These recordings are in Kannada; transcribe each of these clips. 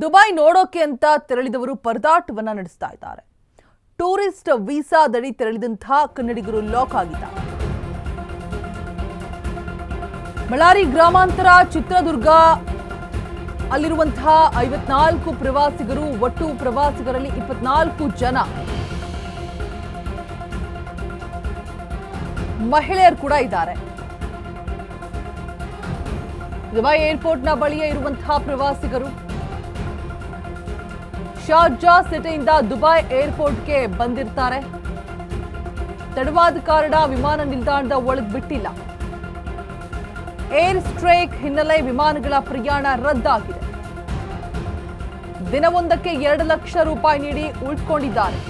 ದುಬೈ ನೋಡೋಕೆ ಅಂತ ತೆರಳಿದವರು ಪರದಾಟವನ್ನ ನಡೆಸ್ತಾ ಇದ್ದಾರೆ. ಟೂರಿಸ್ಟ್ ವೀಸಾದಡಿ ತೆರಳಿದಂತಹ ಕನ್ನಡಿಗರು ಲಾಕ್ ಆಗಿದ್ದಾರೆ. ಬಳ್ಳಾರಿ ಗ್ರಾಮಾಂತರ ಚಿತ್ರದುರ್ಗ ಅಲ್ಲಿರುವಂತಹ 54 ಪ್ರವಾಸಿಗರು, ಒಟ್ಟು ಪ್ರವಾಸಿಗರಲ್ಲಿ 24 ಜನ ಮಹಿಳೆಯರು ಕೂಡ ಇದ್ದಾರೆ. ದುಬೈ ಏರ್ಪೋರ್ಟ್ನ ಬಳಿಯೇ ಇರುವಂತಹ ಪ್ರವಾಸಿಗರು ಶಾರ್ಜಾ ಸಿಟಿಯಿಂದ ದುಬೈ ಏರ್ಪೋರ್ಟ್ಗೆ ಬಂದಿರ್ತಾರೆ. ತಡವಾದ ಕಾರಣ ವಿಮಾನ ನಿಲ್ದಾಣದ ಒಳಗೆ ಬಿಟ್ಟಿಲ್ಲ. ಏರ್ ಸ್ಟ್ರೈಕ್ ಹಿನ್ನೆಲೆ ವಿಮಾನಗಳ ಪ್ರಯಾಣ ರದ್ದಾಗಿದೆ. ದಿನವೊಂದಕ್ಕೆ 2 ಲಕ್ಷ ರೂಪಾಯಿ ನೀಡಿ ಉಳಿದುಕೊಂಡಿದ್ದಾರೆ.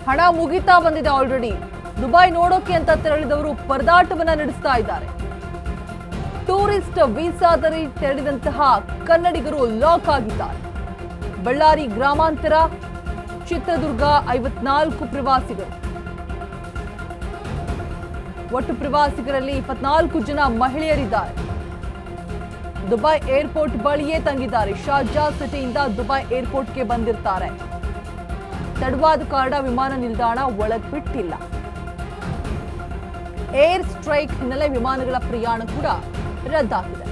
ಹಣ ಮುಗಿತಾ ಬಂದಿದೆ ಆಲ್ರೆಡಿ. ದುಬೈ ನೋಡೋಕೆ ಅಂತ ತೆರಳಿದವರು ಪರದಾಟವನ್ನ ನಡೆಸ್ತಾ ಇದ್ದಾರೆ. ಟೂರಿಸ್ಟ್ ವೀಸಾದಡಿ ತೆರಳಿದಂತಹ ಕನ್ನಡಿಗರು ಲಾಕ್ ಆಗಿದ್ದಾರೆ. ಬಳ್ಳಾರಿ ಗ್ರಾಮಾಂತರ ಚಿತ್ರದುರ್ಗ 54 ಪ್ರವಾಸಿಗರು, ಒಟ್ಟು ಪ್ರವಾಸಿಗರಲ್ಲಿ 24 ಜನ ಮಹಿಳೆಯರಿದ್ದಾರೆ. ದುಬೈ ಏರ್ಪೋರ್ಟ್ ಬಳಿಯೇ ತಂಗಿದ್ದಾರೆ. ಶಾರ್ಜಾ ಸಿಟಿಯಿಂದ ದುಬೈ ಏರ್ಪೋರ್ಟ್ಗೆ ಬಂದಿರ್ತಾರೆ. ತಡವಾದ ಕಾರಣ ವಿಮಾನ ನಿಲ್ದಾಣ ಒಳಗೆ ಬಿಟ್ಟಿಲ್ಲ. ಏರ್ ಸ್ಟ್ರೈಕ್ ಹಿನ್ನೆಲೆ ವಿಮಾನಗಳ ಪ್ರಯಾಣ ಕೂಡ ರದ್ದಾಗಿದೆ.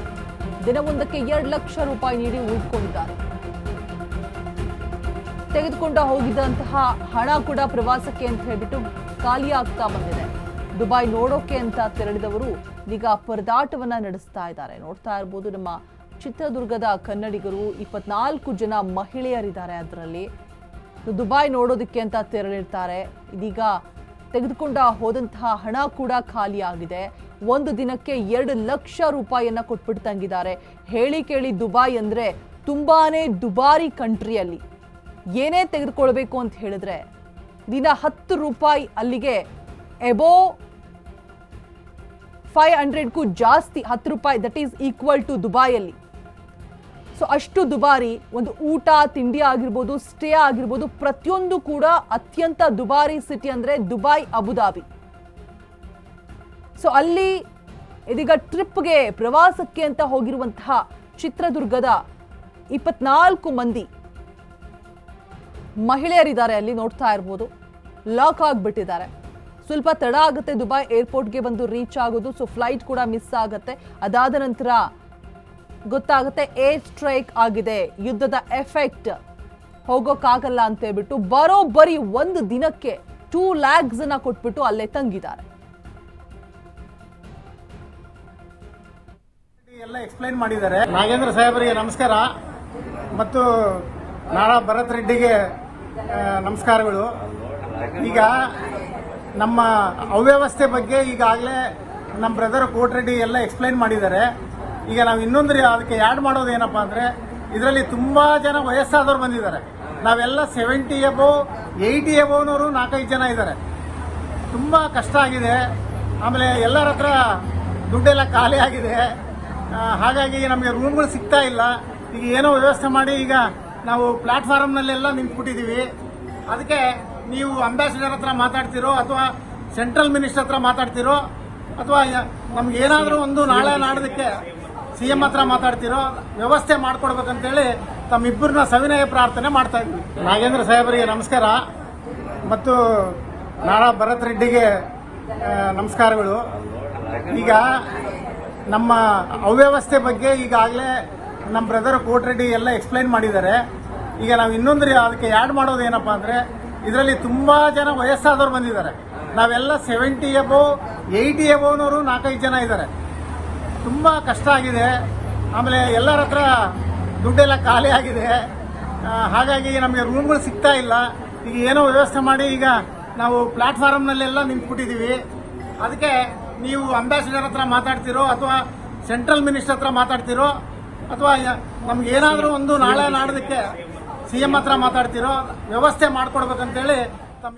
ದಿನವೊಂದಕ್ಕೆ 2 ಲಕ್ಷ ರೂಪಾಯಿ ನೀಡಿ ಉಳಿದುಕೊಂಡಿದ್ದಾರೆ. ತೆಗೆದುಕೊಂಡು ಹೋಗಿದ್ದಂತಹ ಹಣ ಕೂಡ ಪ್ರವಾಸಕ್ಕೆ ಅಂತ ಹೇಳ್ಬಿಟ್ಟು ಖಾಲಿ ಆಗ್ತಾ ಬಂದಿದೆ. ದುಬೈ ನೋಡೋಕೆ ಅಂತ ತೆರಳಿದವರು ಈಗ ಪರದಾಟವನ್ನ ನಡೆಸ್ತಾ ಇದ್ದಾರೆ. ನೋಡ್ತಾ ಇರಬಹುದು, ನಮ್ಮ ಚಿತ್ರದುರ್ಗದ ಕನ್ನಡಿಗರು 24 ಜನ ಮಹಿಳೆಯರಿದ್ದಾರೆ. ಅದರಲ್ಲಿ ದುಬೈ ನೋಡೋದಕ್ಕೆ ಅಂತ ತೆರಳಿರ್ತಾರೆ. ಇದೀಗ ತೆಗೆದುಕೊಂಡ ಹೋದಂತಹ ಹಣ ಕೂಡ ಖಾಲಿ ಆಗಿದೆ. ಒಂದು ದಿನಕ್ಕೆ 2 ಲಕ್ಷ ರೂಪಾಯಿಯನ್ನ ಕೊಟ್ಬಿಟ್ಟು ತಂಗಿದ್ದಾರೆ. ಹೇಳಿ ಕೇಳಿ ದುಬೈ ಅಂದ್ರೆ ತುಂಬಾನೇ ದುಬಾರಿ ಕಂಟ್ರಿಯಲ್ಲಿ ಏನೇ ತೆಗೆದುಕೊಳ್ಬೇಕು ಅಂತ ಹೇಳಿದ್ರೆ ದಿನ 10 ರೂಪಾಯಿ, ಅಲ್ಲಿಗೆ ಎಬೋ 500ಕ್ಕೂ ಜಾಸ್ತಿ 10 ರೂಪಾಯಿ, ದಟ್ ಈಸ್ ಈಕ್ವಲ್ ಟು ದುಬೈಯಲ್ಲಿ. ಸೊ ಅಷ್ಟು ದುಬಾರಿ. ಒಂದು ಊಟ ತಿಂಡಿ ಆಗಿರ್ಬೋದು, ಸ್ಟೇ ಆಗಿರ್ಬೋದು, ಪ್ರತಿಯೊಂದು ಕೂಡ ಅತ್ಯಂತ ದುಬಾರಿ ಸಿಟಿ ಅಂದ್ರೆ ದುಬೈ, ಅಬುದಾಬಿ. ಸೊ ಅಲ್ಲಿ ಇದೀಗ ಟ್ರಿಪ್ಗೆ ಪ್ರವಾಸಕ್ಕೆ ಅಂತ ಹೋಗಿರುವಂತಹ ಚಿತ್ರದುರ್ಗದ 24 ಮಂದಿ ಮಹಿಳೆಯರಿದ್ದಾರೆ. ಅಲ್ಲಿ ನೋಡ್ತಾ ಇರ್ಬೋದು, ಲಾಕ್ ಆಗಿಬಿಟ್ಟಿದ್ದಾರೆ. ಸ್ವಲ್ಪ ತಡ ಆಗುತ್ತೆ ದುಬೈ ಏರ್ಪೋರ್ಟ್ಗೆ ಬಂದು ರೀಚ್ ಆಗೋದು. ಸೊ ಫ್ಲೈಟ್ ಕೂಡ ಮಿಸ್ ಆಗುತ್ತೆ. ಅದಾದ ನಂತರ ಗೊತ್ತಾಗುತ್ತೆ ಏರ್ ಸ್ಟ್ರೈಕ್ ಆಗಿದೆ, ಯುದ್ಧದ ಎಫೆಕ್ಟ್, ಹೋಗೋಕ್ಕಾಗಲ್ಲ ಅಂತ ಹೇಳ್ಬಿಟ್ಟು ಬರೋಬ್ಬರಿ ಒಂದು ದಿನಕ್ಕೆ 2 lakhs ಅನ್ನ ಕೊಟ್ಬಿಟ್ಟು ಅಲ್ಲೇ ತಂಗಿದ್ದಾರೆ. ಎಲ್ಲ ಎಕ್ಸ್ಪ್ಲೈನ್ ಮಾಡಿದ್ದಾರೆ. ನಾಗೇಂದ್ರ ಸಾಹೇಬರಿಗೆ ನಮಸ್ಕಾರ ಮತ್ತು ನಾರಾ ಭರತ್ ರೆಡ್ಡಿಗೆ ನಮಸ್ಕಾರಗಳು. ಈಗ ನಮ್ಮ ಅವ್ಯವಸ್ಥೆ ಬಗ್ಗೆ ಈಗಾಗಲೇ ನಮ್ಮ ಬ್ರದರ್ ಕೋಟ್ರೆಡ್ಡಿ ಎಲ್ಲ ಎಕ್ಸ್ಪ್ಲೈನ್ ಮಾಡಿದ್ದಾರೆ. ಈಗ ನಾವು ಇನ್ನೊಂದು ಅದಕ್ಕೆ ಆ್ಯಡ್ ಮಾಡೋದು ಏನಪ್ಪ ಅಂದರೆ, ಇದರಲ್ಲಿ ತುಂಬ ಜನ ವಯಸ್ಸಾದವ್ರು ಬಂದಿದ್ದಾರೆ. ನಾವೆಲ್ಲ 70 ಎಬೋ 80 ಎಬೋನವರು 4-5 ಜನ ಇದ್ದಾರೆ. ತುಂಬ ಕಷ್ಟ ಆಗಿದೆ. ಆಮೇಲೆ ಎಲ್ಲರ ಹತ್ರ ದುಡ್ಡೆಲ್ಲ ಖಾಲಿ ಆಗಿದೆ. ಹಾಗಾಗಿ ನಮಗೆ ರೂಮ್ಗಳು ಸಿಗ್ತಾ ಇಲ್ಲ. ಈಗ ಏನೋ ವ್ಯವಸ್ಥೆ ಮಾಡಿ ಈಗ ನಾವು ಪ್ಲಾಟ್ಫಾರ್ಮ್ನಲ್ಲೆಲ್ಲ ನಿಂತ್ಬಿಟ್ಟಿದ್ದೀವಿ. ಅದಕ್ಕೆ ನೀವು ಅಂಬಾಸಿಡರ್ ಹತ್ರ ಮಾತಾಡ್ತಿರೋ ಅಥವಾ ಸೆಂಟ್ರಲ್ ಮಿನಿಸ್ಟರ್ ಹತ್ರ ಮಾತಾಡ್ತಿರೋ ಅಥವಾ ನಮ್ಗೆ ಏನಾದರೂ ಒಂದು ನಾಳೆ ನಾಡೋದಕ್ಕೆ CM ಹತ್ರ ಮಾತಾಡ್ತಿರೋ ವ್ಯವಸ್ಥೆ ಮಾಡ್ಕೊಡ್ಬೇಕಂತೇಳಿ ತಮ್ಮಿಬ್ಬರನ್ನ ಸವಿನಯ ಪ್ರಾರ್ಥನೆ ಮಾಡ್ತಾ ಇದ್ವಿ. ನಾಗೇಂದ್ರ ಸಾಹೇಬರಿಗೆ ನಮಸ್ಕಾರ ಮತ್ತು ನಾರಾ ಭರತ್ ರೆಡ್ಡಿಗೆ ನಮಸ್ಕಾರಗಳು. ಈಗ ನಮ್ಮ ಅವ್ಯವಸ್ಥೆ ಬಗ್ಗೆ ಈಗಾಗಲೇ ನಮ್ಮ ಬ್ರದರ್ ಕೋಟ್ರೆಡ್ಡಿ ಎಲ್ಲ ಎಕ್ಸ್ಪ್ಲೈನ್ ಮಾಡಿದ್ದಾರೆ. ಈಗ ನಾವು ಇನ್ನೊಂದು ಅದಕ್ಕೆ ಆ್ಯಡ್ ಮಾಡೋದು ಏನಪ್ಪ ಅಂದರೆ, ಇದರಲ್ಲಿ ತುಂಬ ಜನ ವಯಸ್ಸಾದವ್ರು ಬಂದಿದ್ದಾರೆ. ನಾವೆಲ್ಲ 70 ಎಬೋ 80 ಎಬೋನವರು 4-5 ಜನ ಇದ್ದಾರೆ. ತುಂಬ ಕಷ್ಟ ಆಗಿದೆ. ಆಮೇಲೆ ಎಲ್ಲರ ಹತ್ರ ದುಡ್ಡೆಲ್ಲ ಖಾಲಿ ಆಗಿದೆ. ಹಾಗಾಗಿ ನಮಗೆ ರೂಮ್ಗಳು ಸಿಗ್ತಾ ಇಲ್ಲ. ಈಗ ಏನೋ ವ್ಯವಸ್ಥೆ ಮಾಡಿ ಈಗ ನಾವು ಪ್ಲಾಟ್ಫಾರ್ಮ್ನಲ್ಲೆಲ್ಲ ನಿಂತ್ಬಿಟ್ಟಿದ್ದೀವಿ. ಅದಕ್ಕೆ ನೀವು ಅಂಬಾಸಿಡರ್ ಹತ್ರ ಮಾತಾಡ್ತಿರೋ ಅಥವಾ ಸೆಂಟ್ರಲ್ ಮಿನಿಸ್ಟರ್ ಹತ್ರ ಮಾತಾಡ್ತಿರೋ ಅಥವಾ ನಮ್ಗೆ ಏನಾದರೂ ಒಂದು ನಾಳೆ ನಾಡೋದಕ್ಕೆ CM ಹತ್ರ ಮಾತಾಡ್ತಿರೋ ವ್ಯವಸ್ಥೆ ಮಾಡ್ಕೊಡ್ಬೇಕಂತೇಳಿ ತಮ್ಮ